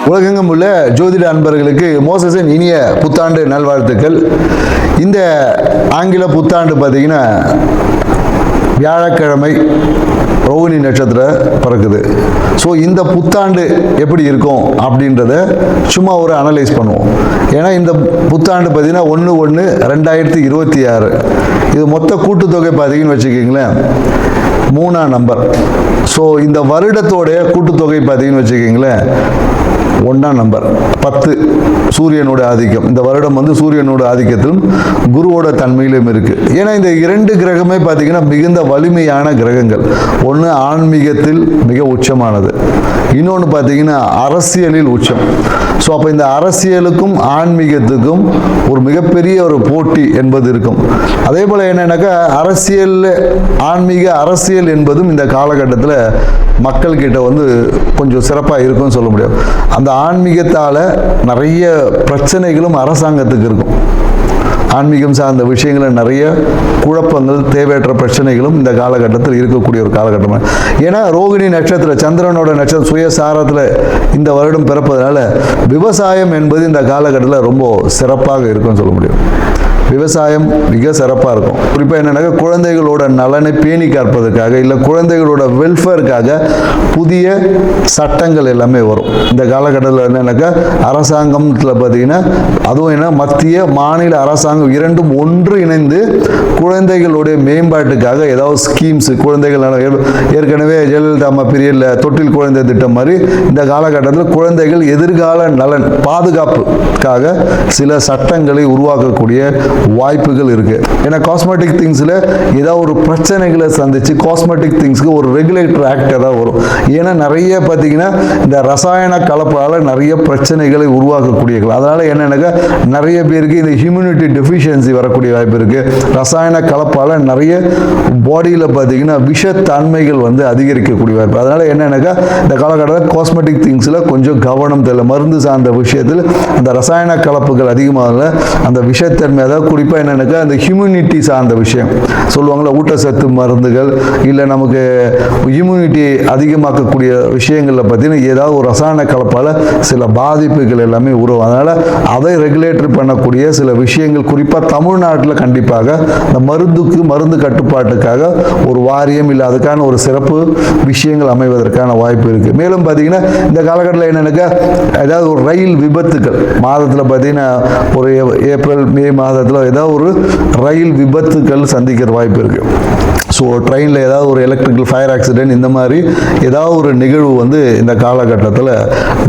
உலகெங்கும் உள்ள ஜோதிட அன்பர்களுக்கு மோசஸின் இனிய புத்தாண்டு நல்வாழ்த்துக்கள். இந்த ஆங்கில புத்தாண்டு பார்த்தீங்கன்னா வியாழக்கிழமை ரோகிணி நட்சத்திரம் பிறக்குது. ஸோ இந்த புத்தாண்டு எப்படி இருக்கும் அப்படின்றத சும்மா ஒரு அனலைஸ் பண்ணுவோம். ஏன்னா இந்த புத்தாண்டு பார்த்தீங்கன்னா 1/1/2026 இது மொத்த கூட்டுத்தொகை பார்த்தீங்கன்னு வச்சுக்கிங்களேன் 3ஆம் நம்பர். ஸோ இந்த வருடத்தோடைய கூட்டுத்தொகை பார்த்தீங்கன்னு வச்சுக்கிங்களேன் 1ஆம் நம்பர் 10 சூரியனோட ஆதிக்கம். இந்த வருடம் வந்து சூரியனோட ஆதிக்கத்திலும் குருவோட தன்மையிலும் இருக்கு. ஏன்னா இந்த 2 கிரகமே பார்த்தீங்கன்னா மிகுந்த வலிமையான கிரகங்கள். ஒன்று ஆன்மீகத்தில் மிக உச்சமானது, இன்னொன்று பார்த்தீங்கன்னா அரசியலில் உச்சம். ஸோ அப்போ இந்த அரசியலுக்கும் ஆன்மீகத்துக்கும் ஒரு மிகப்பெரிய ஒரு போட்டி என்பது இருக்கும். அதே போல் என்னன்னாக்கா அரசியல் ஆன்மீக அரசியல் என்பதும் இந்த காலகட்டத்தில் மக்கள்கிட்ட வந்து கொஞ்சம் சிறப்பாக இருக்கும்னு சொல்ல முடியும். அந்த ஆன்மீகத்தால் நிறைய பிரச்சனைகளும் அரசாங்கத்துக்கு இருக்கும். ஆன்மீகம் சார்ந்த விஷயங்களில் நிறைய குழப்பங்கள், தேவையற்ற பிரச்சனைகளும் இந்த காலகட்டத்தில் இருக்கக்கூடிய ஒரு காலகட்டம். ஏன்னா ரோகிணி நட்சத்திரம் சந்திரனோட நட்சத்திரம் சுயசாரத்தில் இந்த வருடம் பிறப்பதனால விவசாயம் என்பது இந்த காலகட்டத்தில் ரொம்ப சிறப்பாக இருக்கும்னு சொல்ல முடியும். விவசாயம் மிக சிறப்பாக இருக்கும். குறிப்பாக என்னன்னாக்கா குழந்தைகளோட நலனை பேணி காப்பதற்காக இல்லை குழந்தைகளோட வெல்ஃபேருக்காக புதிய சட்டங்கள் எல்லாமே வரும். இந்த காலகட்டத்தில் என்னன்னாக்கா அரசாங்கத்தில் பார்த்தீங்கன்னா அதுவும் என்ன மத்திய மாநில அரசாங்கம் இரண்டும் ஒன்று இணைந்து குழந்தைகளுடைய மேம்பாட்டுக்காக ஏதாவது ஸ்கீம்ஸ் குழந்தைகள் ஏற்கனவே ஜெயலலிதா அம்மா பீரியடில் தொட்டில் குழந்தை திட்டம் மாதிரி இந்த காலகட்டத்தில் குழந்தைகள் எதிர்கால நலன் பாதுகாப்புக்காக சில சட்டங்களை உருவாக்கக்கூடிய வாய்ப்புகள் இருக்கு. ஏன்னா காஸ்மெட்டிக் திங்ஸ்ல ஏதாவது ஒரு பிரச்சனைகளை சந்திச்சு காஸ்மெட்டிக் திங்ஸ்க்கு ஒரு ரெகுலேட்டர் ஆக்ட் ஏதாவது வரும். ஏன்னா நிறைய பார்த்தீங்கன்னா இந்த ரசாயன கலப்பால நிறைய பிரச்சனைகளை உருவாக்கக்கூடிய, அதனால என்னன்னாக்கா நிறைய பேருக்கு இந்த ஹியூமினிட்டி டெஃபிஷியன்சி வரக்கூடிய வாய்ப்பு இருக்கு. ரசாயன கலப்பால நிறைய பாடியில் பார்த்தீங்கன்னா விஷத்தன்மைகள் வந்து அதிகரிக்கக்கூடிய வாய்ப்பு. அதனால என்னன்னாக்கா இந்த காலகட்டத்தில் காஸ்மெட்டிக் திங்ஸ்ல கொஞ்சம் கவனம் தேவை. மருந்து சார்ந்த விஷயத்தில் அந்த ரசாயன கலப்புகள் அதிகமாக அந்த விஷத்தன்மை, அதாவது குறிப்பாக என்னன்னாக்கா அந்த ஹியூமினிட்டி சார்ந்த விஷயம் சொல்லுவாங்களா, ஊட்டச்சத்து மருந்துகள் இல்லை நமக்கு இம்யூனிட்டி அதிகமாக்கக்கூடிய விஷயங்களில் பார்த்தீங்கன்னா ஏதாவது ஒரு ரசாயன கலப்பால் சில பாதிப்புகள் எல்லாமே உருவாகும். அதனால் அதை ரெகுலேட்டர் பண்ணக்கூடிய சில விஷயங்கள் குறிப்பாக தமிழ்நாட்டில் கண்டிப்பாக இந்த மருந்து கட்டுப்பாட்டுக்காக ஒரு வாரியம் இல்லை அதுக்கான ஒரு சிறப்பு விஷயங்கள் அமைவதற்கான வாய்ப்பு இருக்குது. மேலும் பார்த்தீங்கன்னா இந்த காலகட்டத்தில் என்னன்னாக்கா ஏதாவது ஒரு ரயில் விபத்துக்கள் மாதத்தில் பார்த்தீங்கன்னா ஒரு ஏப்ரல் மே மாதத்தில் ஏதாவது ஒரு ரயில் விபத்துக்கள் சந்திக்கிற வாய்ப்பு இருக்கு. ஸோ ட்ரெயினில் ஏதாவது ஒரு எலக்ட்ரிக்கல் ஃபயர் ஆக்சிடென்ட் இந்த மாதிரி ஏதாவது ஒரு நிகழ்வு வந்து இந்த காலகட்டத்தில்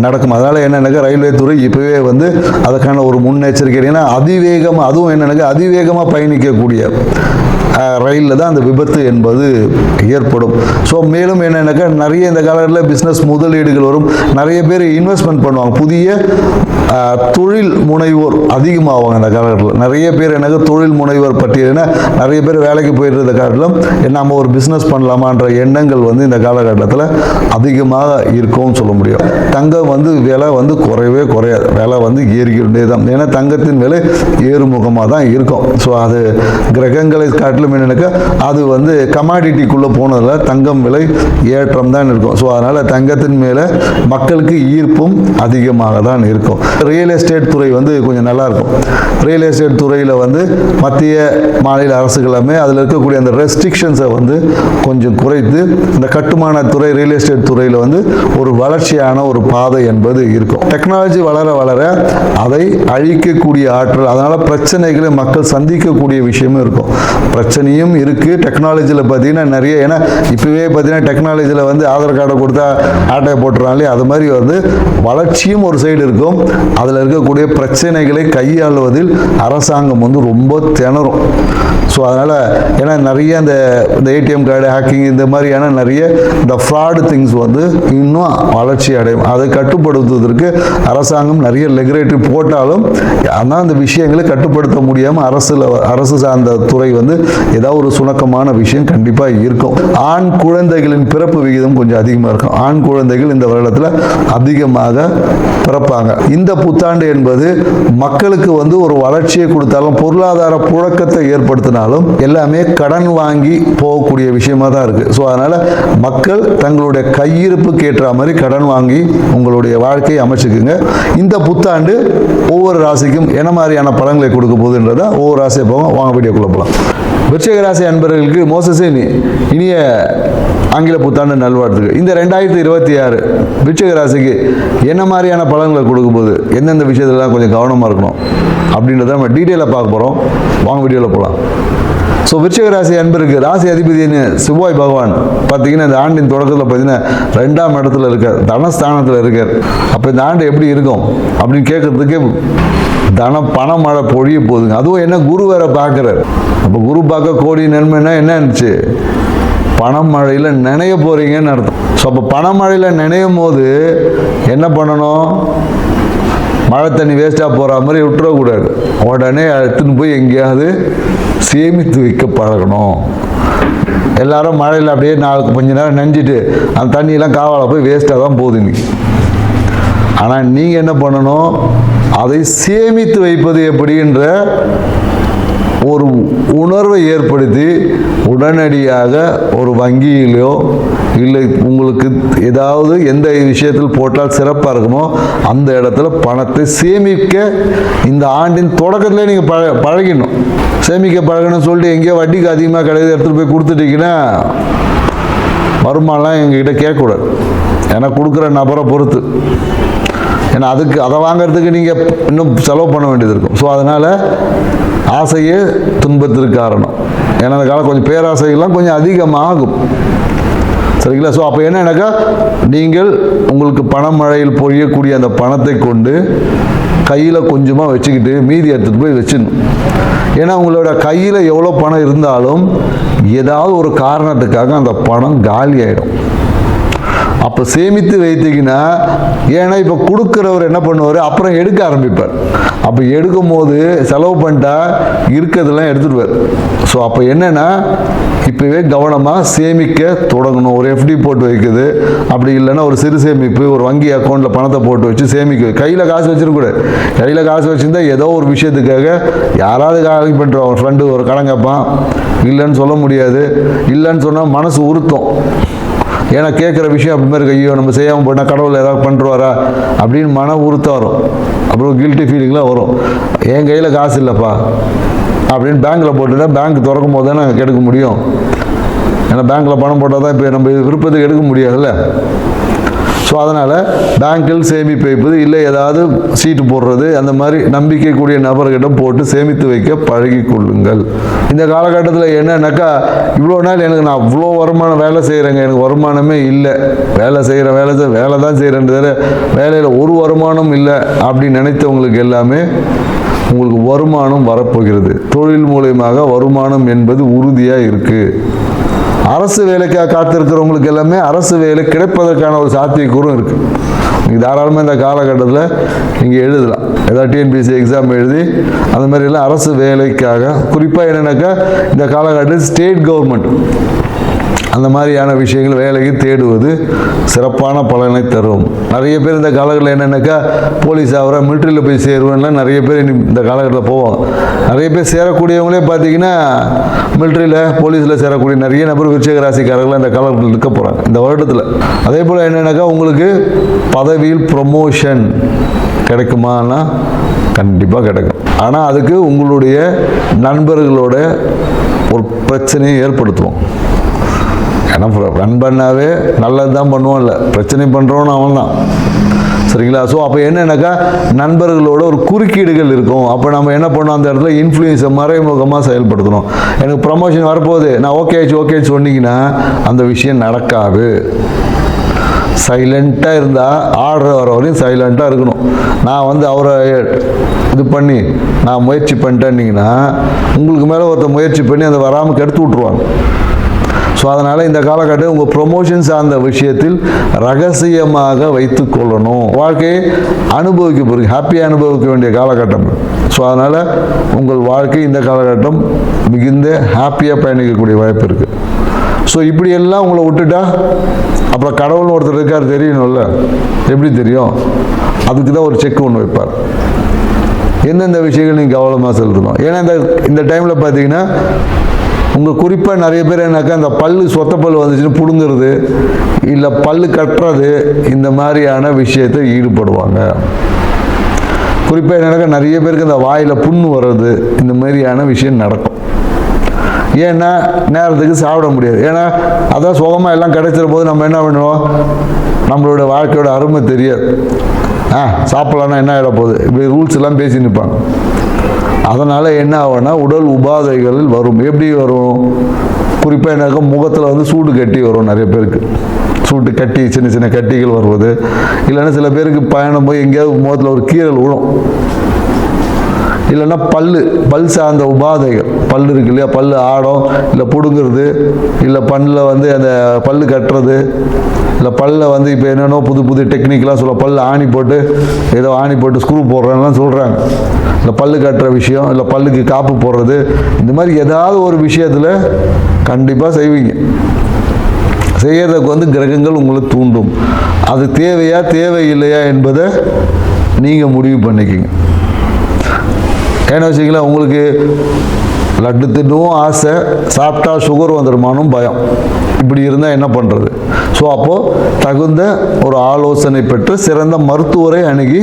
நடக்கும். அதனால் என்னென்னாக்கா ரயில்வே துறை இப்போவே வந்து அதுக்கான ஒரு முன்னெச்சரிக்கை. ஏன்னா அதிவேகமாக அதுவும் என்னென்னாக்கா அதிவேகமாக பயணிக்கக்கூடிய ரயிலில் தான் அந்த விபத்து என்பது ஏற்படும். ஸோ மேலும் என்னென்னாக்கா நிறைய இந்த காலத்தில் பிஸ்னஸ் முதலீடுகள் வரும். நிறைய பேர் இன்வெஸ்ட்மெண்ட் பண்ணுவாங்க. புதிய தொழில் முனைவோர் அதிகமாகுவாங்க இந்த காலகட்டத்தில். நிறைய பேர் எனக்கு தொழில் முனைவோர் பட்டியல்னா நிறைய பேர் வேலைக்கு போயிட்டு காலத்திலும் நம்ம ஒரு பிஸ்னஸ் பண்ணலாமான்ற எண்ணங்கள் வந்து இந்த காலகட்டத்தில் அதிகமாக இருக்கும்னு சொல்ல முடியும். தங்கம் வந்து விலை வந்து குறையவே குறையாது, விலை வந்து ஏறிக்கிட்டே தான். ஏன்னா தங்கத்தின் விலை ஏறுமுகமாக தான் இருக்கும். ஸோ அது கிரகங்களை காட்டிலும் என்னன்னாக்கா அது வந்து கமாடிட்டிக்குள்ளே போனதில் தங்கம் விலை ஏற்றம் தான் இருக்கும். ஸோ அதனால் தங்கத்தின் மேலே மக்களுக்கு ஈர்ப்பும் அதிகமாக தான் இருக்கும். ரியல் எஸ்டேட் துறை வந்து கொஞ்சம் நல்லா இருக்கும். ரியல் எஸ்டேட் துறையில் வந்து மத்திய மாநில அரசுகளுமே அதில் இருக்கக்கூடிய அந்த ரெஸ்ட்ரிக்ஷன்ஸை வந்து கொஞ்சம் குறைத்து இந்த கட்டுமான துறை ரியல் எஸ்டேட் துறையில் வந்து ஒரு வளர்ச்சியான ஒரு பாதை என்பது இருக்கும். டெக்னாலஜி வளர வளர அதை அழிக்கக்கூடிய ஆற்றல், அதனால் பிரச்சனைகளை மக்கள் சந்திக்கக்கூடிய விஷயமும் இருக்கும். பிரச்சனையும் இருக்குது டெக்னாலஜியில் பார்த்தீங்கன்னா நிறைய. ஏன்னா இப்போவே பார்த்தீங்கன்னா டெக்னாலஜியில் வந்து ஆதார் கார்டை கொடுத்தா ஆட்டையை போட்டுறாங்களே, அது மாதிரி வந்து வளர்ச்சியும் ஒரு சைடு இருக்கும். அதில் இருக்கக்கூடிய பிரச்சனைகளை கையாளுவதில் அரசாங்கம் வந்து ரொம்ப திணறும். ஸோ அதனால் ஏன்னா நிறைய இந்த ஏடிஎம் கார்டு ஹேக்கிங் இந்த மாதிரியான நிறைய இந்த ஃப்ராடு திங்ஸ் வந்து இன்னும் வளர்ச்சி அடையும். அதை கட்டுப்படுத்துவதற்கு அரசாங்கம் நிறைய ரெகுலேட்டரி போட்டாலும் ஆனால் அந்த விஷயங்களை கட்டுப்படுத்த முடியாமல் அரசு சார்ந்த துறை வந்து ஏதாவது ஒரு சுணக்கமான விஷயம் கண்டிப்பாக இருக்கும். ஆண் குழந்தைகளின் பிறப்பு விகிதம் கொஞ்சம் அதிகமாக இருக்கும். ஆண் குழந்தைகள் இந்த வருடத்தில் அதிகமாக பிறப்பாங்க. இந்த புத்தாண்டு என்பது மக்களுக்கு வந்து ஒரு வளர்ச்சியை கொடுத்தாலும் பொருளாதார புழக்கத்தை ஏற்படுத்தினாலும் பண்ணாலும் எல்லாமே கடன் வாங்கி போகக்கூடிய விஷயமா தான் இருக்குது. ஸோ அதனால் மக்கள் தங்களுடைய கையிருப்புக்கு ஏற்ற மாதிரி கடன் வாங்கி உங்களுடைய வாழ்க்கையை அமைச்சுக்குங்க. இந்த புத்தாண்டு ஒவ்வொரு ராசிக்கும் என்ன மாதிரியான பலன்களை கொடுக்க போகுதுன்றதை ஒவ்வொரு ராசியை போவோம். வாங்க வீடியோக்குள்ளே போகலாம். விருச்சிக ராசி அன்பர்களுக்கு மோசஸின் இனிய ஆங்கில புத்தாண்டு நல்வாழ்த்துக்கள். இந்த 2026 விருச்சிக ராசிக்கு என்ன மாதிரியான பலன்களை கொடுக்க போகுது, எந்தெந்த விஷயத்துலலாம் கொஞ்சம் கவனமாக இருக்கணும் அப்படின்றத நம்ம டீட்டெயிலாக பார்க்க போகிறோம். வாங்க வீடியோவில் போகலாம். ஸோ விருச்சிக ராசி அன்பருக்கு ராசி அதிபதினு செவ்வாய் பகவான் பார்த்தீங்கன்னா இந்த ஆண்டின் தொடக்கத்தில் பார்த்தீங்கன்னா 2ஆம் இடத்துல இருக்கார், தனஸ்தானத்தில் இருக்கார். அப்போ இந்த ஆண்டு எப்படி இருக்கும் அப்படின்னு கேட்கறதுக்கே பண மழை பொழிய போகுதுங்க. அதுவும் என்ன குரு வேற பார்க்குறாரு. அப்போ குரு பார்க்க கோடி நன்மைன்னா என்ன இருந்துச்சு, பணமழையில் நினைய போகிறீங்கன்னு அர்த்தம். ஸோ அப்போ பணமழையில் நினையும் போது என்ன பண்ணணும், மழை தண்ணி வேஸ்ட்டாக போகிற மாதிரி விட்டுறக்கூடாது. உடனே எடுத்துன்னு போய் எங்கேயாவது சேமித்து வைக்க பழகணும். எல்லாரும் மழையில் அப்படியே கொஞ்ச நேரம் நனைஞ்சிட்டு அந்த தண்ணியெல்லாம் காவால போய் வேஸ்ட்டாக தான் போகுது இன்னைக்கு. ஆனால் நீங்கள் என்ன பண்ணணும், அதை சேமித்து வைப்பது எப்படின்ற ஒரு உணர்வை ஏற்படுத்தி உடனடியாக ஒரு வங்கியிலோ இல்லை உங்களுக்கு ஏதாவது எந்த விஷயத்தில் போட்டால் சிறப்பாக இருக்குமோ அந்த இடத்துல பணத்தை சேமிக்க இந்த ஆண்டின் தொடக்கத்திலே நீங்கள் பழகிடணும். சேமிக்க பழகணும்னு சொல்லிட்டு எங்கேயோ வட்டிக்கு அதிகமாக கிடையாது எடுத்துகிட்டு போய் கொடுத்துட்டீங்கன்னா வருமானம்லாம் எங்ககிட்ட கேட்கக்கூடாது. ஏன்னா கொடுக்குற நபரை பொறுத்து, ஏன்னா அதை வாங்கிறதுக்கு நீங்கள் இன்னும் செலவு பண்ண வேண்டியது இருக்கும். ஸோ அதனால் ஆசையே துன்பத்திற்கு காரணம். ஏன்னா அந்த காலம் கொஞ்சம் பேராசைகள்லாம் கொஞ்சம் அதிகமாகும், சரிங்களா? ஸோ அப்போ என்னன்னாக்கா நீங்கள் உங்களுக்கு பணமழையில் பொழியக்கூடிய அந்த பணத்தை கொண்டு கையில் கொஞ்சமாக வச்சுக்கிட்டு மீதி எடுத்துகிட்டு போய் வச்சிடணும். ஏன்னா உங்களோட கையில் எவ்வளோ பணம் இருந்தாலும் ஏதாவது ஒரு காரணத்துக்காக அந்த பணம் காலி ஆகிடும். அப்போ சேமித்து வைத்தீங்கன்னா, ஏன்னா இப்போ கொடுக்குறவர் என்ன பண்ணுவார், அப்புறம் எடுக்க ஆரம்பிப்பார். அப்போ எடுக்கும் போது செலவு பண்ணிட்டா இருக்கிறதெல்லாம் எடுத்துடுவார். ஸோ அப்போ என்னென்னா இப்போவே கவனமாக சேமிக்க தொடங்கணும். ஒரு எஃப்டி போட்டு வைக்குது, அப்படி இல்லைன்னா ஒரு சிறு சேமிப்பு, ஒரு வங்கி அக்கௌண்ட்டில் பணத்தை போட்டு வச்சு சேமிக்க. கையில் காசு வச்சிருக்கூடாது. கையில் காசு வச்சுருந்தா ஏதோ ஒரு விஷயத்துக்காக யாராவது காலி பண்ணுறோம், ஒரு ஃப்ரெண்டு ஒரு கடன் கேட்பான், இல்லைன்னு சொல்ல முடியாது. இல்லைன்னு சொன்னால் மனசு உறுத்தும். ஏன்னா கேட்குற விஷயம் அப்படி மாதிரி ஐயோ நம்ம செய்யாமல் போட்டால் கடவுள் ஏதாவது பண்ணுறாரா அப்படின்னு மன உறுத்தம் வரும். அப்புறம் கில்ட்டி ஃபீலிங்லாம் வரும். என் கையில் காசு இல்லைப்பா அப்படின்னு பேங்க்கில் போட்டுட்டா பேங்க் திறக்கும் போது தானே எடுக்க முடியும். ஏன்னா பேங்க்கில் பணம் போட்டால் தான் இப்போ நம்ம விருப்பத்துக்கு எடுக்க முடியாதுல்ல. ஸோ அதனால் பேங்கில் சேமிப்பு வைப்பது இல்லை ஏதாவது சீட்டு போடுறது அந்த மாதிரி நம்பிக்கை கூடிய நபர்களிடம் போட்டு சேமித்து வைக்க பழகி கொள்ளுங்கள். இந்த காலகட்டத்தில் என்னன்னாக்கா இவ்வளோ நாள் எனக்கு நான் அவ்வளோ வருமானம் வேலை செய்கிறேங்க, எனக்கு வருமானமே இல்லை, வேலை தான் செய்கிறேன்றது வேலையில் ஒரு வருமானம் இல்லை அப்படின்னு நினைத்தவங்களுக்கு எல்லாமே உங்களுக்கு வருமானம் வரப்போகிறது. தொழில் மூலமாக வருமானம் என்பது உறுதியாக இருக்குது. அரசு வேலைக்காக காத்திருக்கிறவங்களுக்கு எல்லாமே அரசு வேலை கிடைப்பதற்கான ஒரு சாத்தியக்கூறும் இருக்குது. நீங்கள் தாராளமாக இந்த காலகட்டத்தில் நீங்கள் எழுதலாம். ஏதாவது டிஎன்பிஎஸ்சி எக்ஸாம் எழுதி அந்த மாதிரிலாம் அரசு வேலைக்காக, குறிப்பாக என்னென்னாக்கா இந்த காலகட்டத்தில் ஸ்டேட் கவர்மெண்ட் அந்த மாதிரியான விஷயங்கள் வேலைக்கு தேடுவது சிறப்பான பலனை தரும். நிறைய பேர் இந்த காலகட்டத்தில் என்னென்னாக்கா போலீஸ் ஆகிற மிலிட்ரியில் போய் சேருவேன்லாம் நிறைய பேர் இந்த காலகட்டத்தில் போவோம். நிறைய பேர் சேரக்கூடியவங்களே பார்த்தீங்கன்னா மிலிட்ரியில் போலீஸில் சேரக்கூடிய நிறைய நபர் விருச்சிக ராசிக்காரர்கள் இந்த காலகட்டத்தில் இருக்க போகிறாங்க இந்த வருடத்தில். அதே போல் என்னென்னாக்கா உங்களுக்கு பதவியில் ப்ரொமோஷன் கிடைக்குமானா கண்டிப்பாக கிடைக்கும். ஆனால் அதுக்கு உங்களுடைய நண்பர்களோட ஒரு பிரச்சனையை ஏற்படுத்துவோம். ஏன்னா நண்பனாவே நல்லது தான் பண்ணுவோம், இல்லை பிரச்சனை பண்ணுறோன்னு அவன் தான், சரிங்களா? ஸோ அப்போ என்னன்னாக்கா நண்பர்களோட ஒரு குறுக்கீடுகள் இருக்கும். அப்போ நம்ம என்ன பண்ணோம், அந்த இடத்துல இன்ஃப்ளூயன்ஸை மறைமுகமாக செயல்படுத்தணும். எனக்கு ப்ரமோஷன் வரப்போகுது, நான் ஓகே சொன்னீங்கன்னா அந்த விஷயம் நடக்காது. சைலண்ட்டாக இருந்தால் ஆர்டர் வர வரையும் சைலண்ட்டாக இருக்கணும். நான் அவரை இது பண்ணி நான் முயற்சி பண்ணிட்டேன்னீங்கன்னா உங்களுக்கு மேலே ஒருத்தர் முயற்சி பண்ணி அதை வராமல் கெடுத்து விட்ருவாங்க. ஸோ அதனால் இந்த காலகட்டம் உங்கள் ப்ரொமோஷன் சார்ந்த விஷயத்தில் ரகசியமாக வைத்து கொள்ளணும். வாழ்க்கையை அனுபவிக்க போகிறீங்க, ஹாப்பியாக அனுபவிக்க வேண்டிய காலகட்டம். ஸோ அதனால் உங்கள் வாழ்க்கை இந்த காலகட்டம் மிகுந்த ஹாப்பியாக பயணிக்கக்கூடிய வாய்ப்பு இருக்குது. ஸோ இப்படியெல்லாம் உங்களை விட்டுட்டா அப்புறம் கடவுள்னு ஒருத்தர் இருக்கார் தெரியணும்ல. எப்படி தெரியும்? அதுக்கு தான் ஒரு செக் ஒன்று வைப்பார். எந்தெந்த விஷயங்கள் நீங்கள் கவனமாக செலுத்தணும். ஏன்னா இந்த டைமில் பார்த்தீங்கன்னா உங்கள் குறிப்பாக நிறைய பேர் என்னக்கா இந்த பல்லு சொத்த பல் வந்துச்சுன்னு பிடுங்கிறது இல்லை பல்லு கட்டுறது இந்த மாதிரியான விஷயத்தை ஈடுபடுவாங்க. குறிப்பாக என்னக்கா நிறைய பேருக்கு இந்த வாயில் புண்ணு வர்றது இந்த மாதிரியான விஷயம் நடக்கும். ஏன்னா நேரத்துக்கு சாப்பிட முடியாது. ஏன்னா அதான் சுகமாக எல்லாம் கிடைச்சிற போது நம்ம என்ன பண்ணுவோம், நம்மளோட வாழ்க்கையோட அருமை தெரியாது. சாப்பிட்லான்னா என்ன ஆகிட போகுது, இப்படி ரூல்ஸ் எல்லாம் பேசி நிற்பாங்க. அதனால் என்ன ஆகும்னா உடல் உபாதைகள் வரும். எப்படி வரும், குறிப்பாக எனக்கு முகத்தில் வந்து சூடு கட்டி வரும். நிறைய பேருக்கு சூட்டு கட்டி சின்ன சின்ன கட்டிகள் வருவது, இல்லைன்னா சில பேருக்கு பயணம் போய் எங்கேயாவது முகத்தில் ஒரு கீறல் விழும், இல்லைன்னா பல் சார்ந்த உபாதைகள், பல் இருக்கு இல்லையா, பல் ஆடம் இல்லை பிடுங்கிறது, இல்லை பல்லில் வந்து அந்த பல் கட்டுறது, இல்லை பல்லில் வந்து இப்போ என்னென்னோ புது புது டெக்னிக்லாம் சொல்ல, பல் ஆணி போட்டு ஏதோ ஆணி போட்டு ஸ்க்ரூ போடுறேன்லாம் சொல்கிறாங்க. இல்லை பல்லு கட்டுற விஷயம், இல்லை பல்லுக்கு காப்பு போடுறது, இந்த மாதிரி ஏதாவது ஒரு விஷயத்தில் கண்டிப்பாக செய்வீங்க. செய்யறதுக்கு வந்து கிரகங்கள் உங்களை தூண்டும். அது தேவையா தேவையில்லையா என்பதை நீங்கள் முடிவு பண்ணிக்கிங்க. ஏன்னா வச்சுக்கலாம், உங்களுக்கு லட்டு தின்னவும் ஆசை, சாப்பிட்டா சுகர் வந்துடுமானும் பயம். இப்படி இருந்தால் என்ன பண்ணுறது? ஸோ அப்போது தகுந்த ஒரு ஆலோசனை பெற்று சிறந்த மருத்துவரை அணுகி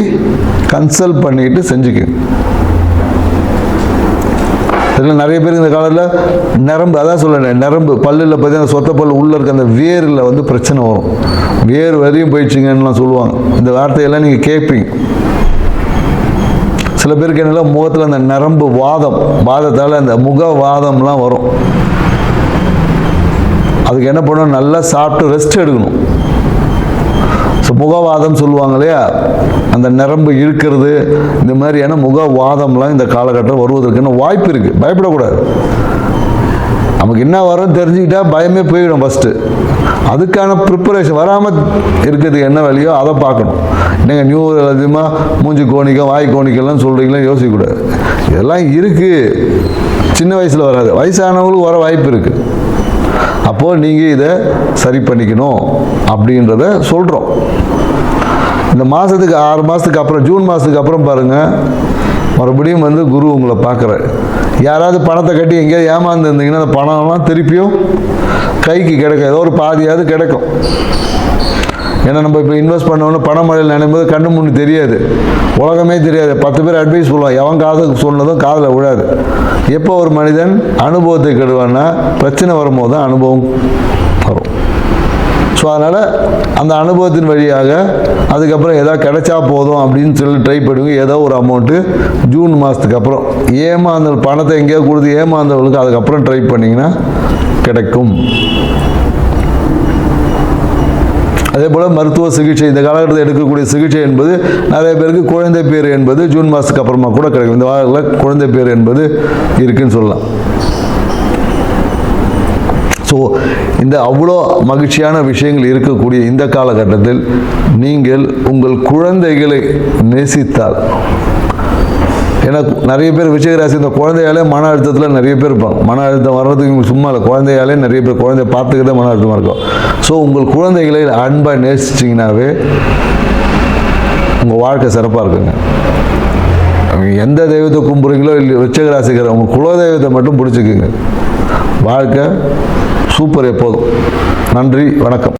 கன்சல்ட் பண்ணிட்டு செஞ்சுக்குங்க. இதில் நிறைய பேர் இந்த காலத்தில் நரம்பு, அதான் சொல்கிறேன், நரம்பு பல்லில் பார்த்தீங்கன்னா சொத்த பல் உள்ளே இருக்க அந்த வேரில் வந்து பிரச்சனை வரும். வேர் வரையும் போயிடுச்சிங்கன்னுலாம் சொல்லுவாங்க. இந்த வார்த்தையெல்லாம் நீங்கள் கேட்பீங்க. சில பேருக்கு என்ன முகத்தில் அந்த நரம்பு வாதத்தால் அந்த முகவாதம்லாம் வரும். அதுக்கு என்ன பண்ணணும், நல்லா சாப்பிட்டு ரெஸ்ட் எடுக்கணும். ஸோ முகவாதம் சொல்லுவாங்க இல்லையா, அந்த நரம்பு இழுக்கிறது, இந்த மாதிரியான முகவாதம்லாம் இந்த காலகட்டம் வருவதற்கான வாய்ப்பு இருக்குது. பயப்படக்கூடாது. நமக்கு என்ன வரும் தெரிஞ்சுக்கிட்டா பயமே போயிடும். ஃபஸ்ட்டு அதுக்கான ப்ரிப்பரேஷன் வராமல் இருக்கிறதுக்கு என்ன வழியோ அதை பார்க்கணும். நீங்கள் நியூ அதிகமாக மூஞ்சி கோணிக்க வாய் கோணிக்கெல்லாம் சொல்கிறீங்களா, யோசிக்கக்கூடாது. இதெல்லாம் இருக்குது, சின்ன வயசில் வராது, வயசானவங்களுக்கு வர வாய்ப்பு இருக்குது. அப்போது நீங்கள் இதை சரி பண்ணிக்கணும் அப்படின்றத சொல்கிறோம். இந்த மாதத்துக்கு 6 மாதத்துக்கு அப்புறம், ஜூன் மாதத்துக்கு அப்புறம் பாருங்கள், மறுபடியும் வந்து குரு உங்களை பார்க்குறாரு. யாராவது பணத்தை கட்டி எங்கேயாவது ஏமாந்து இருந்தீங்கன்னா அந்த பணம்லாம் திருப்பியும் கைக்கு கிடைக்கும், ஏதோ ஒரு பாதியாவது கிடைக்கும். ஏன்னா நம்ம இப்போ இன்வெஸ்ட் பண்ணோன்னு பணம் மழையில் நினைக்கும்போது கண்ணு முன்னு தெரியாது, உலகமே தெரியாது. 10 பேர் அட்வைஸ் சொல்லுவான், எவன் காதுக்கு சொன்னதும் காதில் விழாது. எப்போ ஒரு மனிதன் அனுபவத்தை கெடுவான்னா பிரச்சனை வரும்போது தான் அனுபவம் வரும். ஸோ அதனால் அந்த அனுபவத்தின் வழியாக அதுக்கப்புறம் எதாவது கிடைச்சா போதும் அப்படின்னு சொல்லி ட்ரை பண்ணுவீங்க. ஏதோ ஒரு அமௌண்ட்டு ஜூன் மாதத்துக்கு அப்புறம் ஏமாந்த பணத்தை எங்கேயாவது கொடுத்து ஏமாந்தவங்களுக்கு அதுக்கப்புறம் ட்ரை பண்ணிங்கன்னா கிடைக்கும். அதே போல் மருத்துவ சிகிச்சை, இந்த காலகட்டத்தில் எடுக்கக்கூடிய சிகிச்சை என்பது நிறைய பேருக்கு குழந்தை பேர் என்பது ஜூன் மாதத்துக்கு அப்புறமா கூட கிடைக்கும். இந்த வாரத்தில் குழந்தை பேர் என்பது இருக்குன்னு சொல்லலாம். ஸோ இந்த அவ்வளோ மகிழ்ச்சியான விஷயங்கள் இருக்கக்கூடிய இந்த காலகட்டத்தில் நீங்கள் உங்கள் குழந்தைகளை நேசித்தால், ஏன்னா நிறைய பேர் விருச்சிகராசி இந்த குழந்தையாலே மன அழுத்தத்தில் நிறைய பேர் இருப்பாங்க. மன அழுத்தம் வர்றதுக்கு சும்மா இல்லை, குழந்தையாலே நிறைய பேர் குழந்தைய பார்த்துக்கிட்டே மன அழுத்தமாக இருக்கும். ஸோ உங்கள் குழந்தைகளை அன்பாக நேசிச்சிங்கனாவே உங்கள் வாழ்க்கை சிறப்பாக இருக்குங்க. எந்த தெய்வத்தை கும்பிட்றீங்களோ இல்லை, விருச்சிகராசிக்கிற உங்கள் குலதெய்வத்தை மட்டும் பிடிச்சிக்குங்க. வாழ்க்கை சூப்பர் எப்போதும். நன்றி, வணக்கம்.